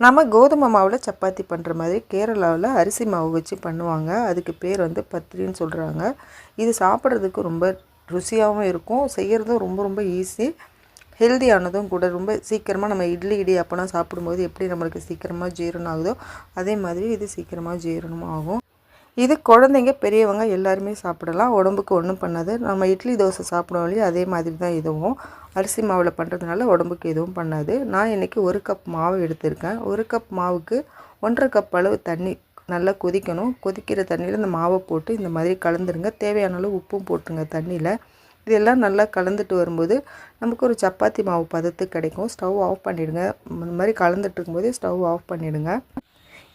நம்ம கோதுமை மாவில் சப்பாத்தி பண்ணுற மாதிரி கேரளாவில் அரிசி மாவு வச்சு பண்ணுவாங்க. அதுக்கு பேர் வந்து பத்திரின்னு சொல்கிறாங்க. இது சாப்பிட்றதுக்கு ரொம்ப ருசியாகவும் இருக்கும், செய்கிறதும் ரொம்ப ரொம்ப ஈஸி, ஹெல்தியானதும் கூட. ரொம்ப சீக்கிரமாக நம்ம இட்லி அப்போலாம் சாப்பிடும்போது எப்படி நம்மளுக்கு சீக்கிரமாக ஜீரணம் ஆகுதோ அதே மாதிரி இது சீக்கிரமாக ஜீரணமும் ஆகும். இது குழந்தைங்க பெரியவங்க எல்லாருமே சாப்பிடலாம், உடம்புக்கு ஒன்றும் பண்ணாது. நம்ம இட்லி தோசை சாப்பிடுவோம் இல்லையா, அதே மாதிரி தான் இதுவும் அரிசி மாவில் பண்ணுறதுனால உடம்புக்கு எதுவும் பண்ணாது. நான் இன்றைக்கி 1 கப் மாவு எடுத்திருக்கேன். 1 கப் மாவுக்கு 1.5 கப் அளவு தண்ணி நல்லா கொதிக்கணும். கொதிக்கிற தண்ணியில் இந்த மாவை போட்டு இந்த மாதிரி கலந்துருங்க. தேவையான அளவு உப்பும் போட்டுருங்க தண்ணியில். இதெல்லாம் நல்லா கலந்துட்டு வரும்போது நமக்கு ஒரு சப்பாத்தி மாவு பதத்துக்கு கிடைக்கும். ஸ்டவ் ஆஃப் பண்ணிவிடுங்க. இந்த மாதிரி கலந்துட்டு இருக்கும்போதே ஸ்டவ் ஆஃப் பண்ணிவிடுங்க.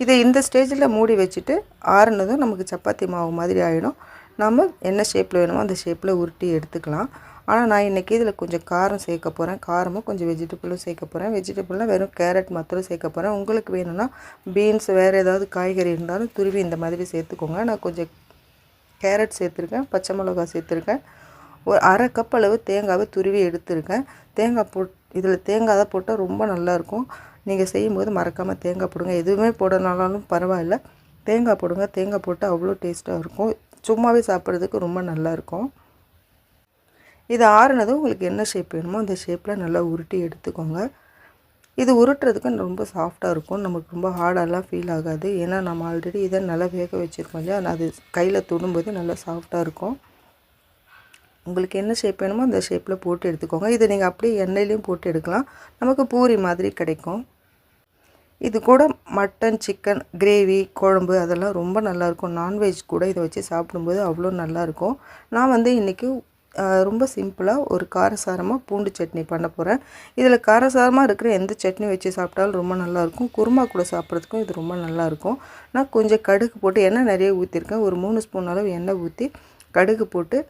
இதை இந்த ஸ்டேஜில் மூடி வச்சுட்டு ஆறுனதும் நமக்கு சப்பாத்தி மாவு மாதிரி ஆகிடும். நம்ம என்ன ஷேப்பில் வேணுமோ அந்த ஷேப்பில் உருட்டி எடுத்துக்கலாம். ஆனால் நான் இன்றைக்கி இதில் கொஞ்சம் காரம் சேர்க்க போகிறேன். காரமும் கொஞ்சம் வெஜிடபிளும் சேர்க்க போகிறேன். வெஜிடபிள்னால் வெறும் கேரட் மாத்திரம் சேர்க்க போகிறேன். உங்களுக்கு வேணும்னா பீன்ஸ் வேறு ஏதாவது காய்கறி இருந்தாலும் துருவி இந்த மாதிரி சேர்த்துக்கோங்க. நான் கொஞ்சம் கேரட் சேர்த்துருக்கேன், பச்சை மிளகாய் சேர்த்துருக்கேன். ஒரு 1/2 கப் அளவு தேங்காவை துருவி எடுத்துருக்கேன். தேங்காய் இதில் தேங்காய் தான் போட்டால் ரொம்ப நல்லாயிருக்கும். நீங்கள் செய்யும்போது மறக்காமல் தேங்காய் போடுங்க. எதுவுமே போடனாலும் பரவாயில்ல, தேங்காய் போடுங்க. தேங்காய் போட்டால் அவ்வளோ டேஸ்ட்டாக இருக்கும். சும்மாவே சாப்பிட்றதுக்கு ரொம்ப நல்லாயிருக்கும். இது ஆறுனதும் உங்களுக்கு என்ன ஷேப் வேணுமோ அந்த ஷேப்பில் நல்லா உருட்டி எடுத்துக்கோங்க. இது உருட்டுறதுக்கு ரொம்ப சாஃப்டாக இருக்கும், நமக்கு ரொம்ப ஹார்டாலாம் ஃபீல் ஆகாது. ஏன்னா நம்ம ஆல்ரெடி இதை நல்லா வேக வச்சுருக்கோம் இல்லையா, அது கையில் தொடும்போது நல்லா சாஃப்டாக இருக்கும். உங்களுக்கு என்ன ஷேப் வேணுமோ அந்த ஷேப்பில் போட்டு எடுத்துக்கோங்க. இதை நீங்கள் அப்படியே எண்ணெயிலையும் போட்டு எடுக்கலாம், நமக்கு பூரி மாதிரி கிடைக்கும். இது கூட மட்டன், சிக்கன் கிரேவி, குழம்பு அதெல்லாம் ரொம்ப நல்லாயிருக்கும். நான்வெஜ் கூட இதை வச்சு சாப்பிடும்போது அவ்வளோ நல்லாயிருக்கும். நான் வந்து இன்றைக்கி ரொம்ப சிம்பிளாக ஒரு காரசாரமாக பூண்டு சட்னி பண்ண போகிறேன். இதில் காரசாரமாக இருக்கிற எந்த சட்னி வச்சு சாப்பிட்டாலும் ரொம்ப நல்லாயிருக்கும். குருமா கூட சாப்பிட்றதுக்கும் இது ரொம்ப நல்லாயிருக்கும். நான் கொஞ்சம் கடுகு போட்டு எண்ணெய் நிறைய ஊற்றிருக்கேன். ஒரு 3 ஸ்பூன் அளவு எண்ணெய் ஊற்றி கடுகு போட்டு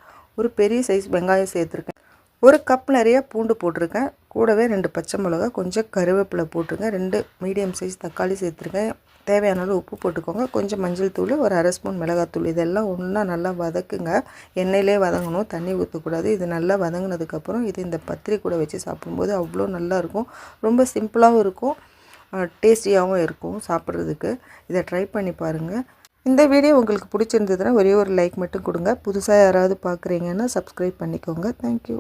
ஒரு பெரிய சைஸ் வெங்காயம் சேர்த்துருக்கேன். 1 கப் நிறைய பூண்டு போட்டிருக்கேன். கூடவே 2 பச்சை மிளகா, கொஞ்சம் கருவேப்பிலை போட்டிருக்கேன். 2 மீடியம் சைஸ் தக்காளி சேர்த்துருக்கேன். தேவையான அளவு உப்பு போட்டுக்கோங்க. கொஞ்சம் மஞ்சள் தூள், ஒரு 1/2 ஸ்பூன் மிளகாத்தூள். இதெல்லாம் ஒன்றா நல்லா வதக்குங்க. எண்ணெயிலே வதங்கணும், தண்ணி ஊற்றக்கூடாது. இது நல்லா வதங்கினதுக்கப்புறம் இது இந்த பத்திரி கூட வச்சு சாப்பிடும்போது அவ்வளோ நல்லாயிருக்கும். ரொம்ப சிம்பிளாகவும் இருக்கும், டேஸ்டியாகவும் இருக்கும் சாப்பிட்றதுக்கு. இதை ட்ரை பண்ணி பாருங்கள். இந்த வீடியோ உங்களுக்கு பிடிச்சிருந்ததுன்னா ஒரே ஒரு லைக் மட்டும் கொடுங்க. புதுசாக யாராவது பார்க்குறீங்கன்னா சப்ஸ்கிரைப் பண்ணிக்கோங்க. தேங்க்யூ.